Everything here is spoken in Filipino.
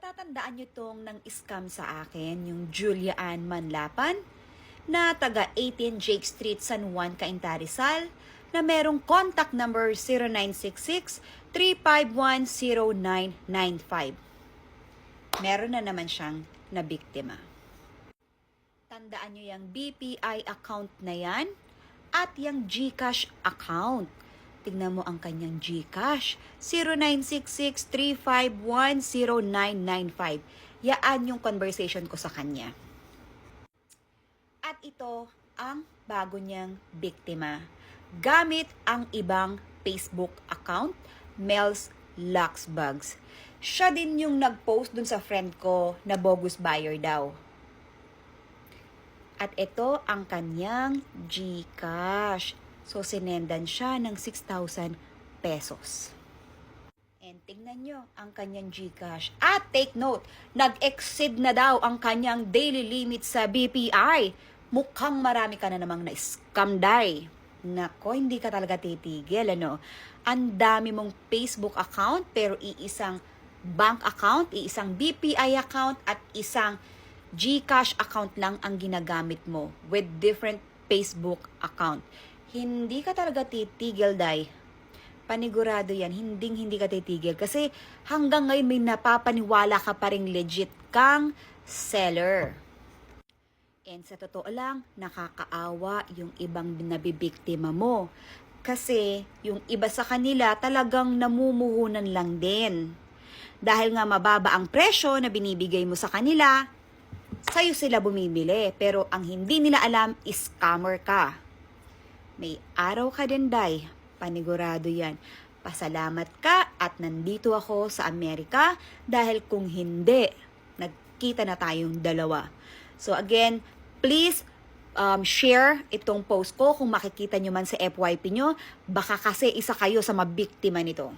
Natatandaan nyo tong nang-scam sa akin, yung Julia Ann Manlapan, na taga 18 Jake Street, San Juan, Cainta, Rizal, na merong contact number 0966-351-0995. Meron na naman siyang nabiktima. Tandaan nyo yung BPI account na yan at yung GCash account. Tignan mo ang kanyang GCash, 0966-351-0995. Yaan yung conversation ko sa kanya. At ito ang bago niyang biktima. Gamit ang ibang Facebook account, Mel's Luxbags. Siya din yung nag-post dun sa friend ko na bogus buyer daw. At ito ang kanyang GCash. So, sinendan siya ng 6,000 pesos. And tingnan nyo ang kanyang GCash. At take note, nag-exceed na daw ang kanyang daily limit sa BPI. Mukhang marami ka na namang na-scam day. Nako, hindi ka talaga titigil, ano? Ang dami mong Facebook account, pero iisang bank account, iisang BPI account, at isang GCash account lang ang ginagamit mo with different Facebook account. Hindi ka talaga titigil, day. Panigurado yan, hindi ka titigil. Kasi hanggang ngayon may napapaniwala ka pa rin legit kang seller. And sa totoo lang, nakakaawa yung ibang nabibiktima mo. Kasi yung iba sa kanila talagang namumuhunan lang din. Dahil nga mababa ang presyo na binibigay mo sa kanila, sa'yo sila bumibili. Pero ang hindi nila alam, scammer ka. May araw ka din, day. Panigurado yan. Pasalamat ka at nandito ako sa Amerika dahil kung hindi, nagkita na tayong dalawa. So again, please share itong post ko kung makikita nyo man sa FYP nyo. Baka kasi isa kayo sa mabiktima nito.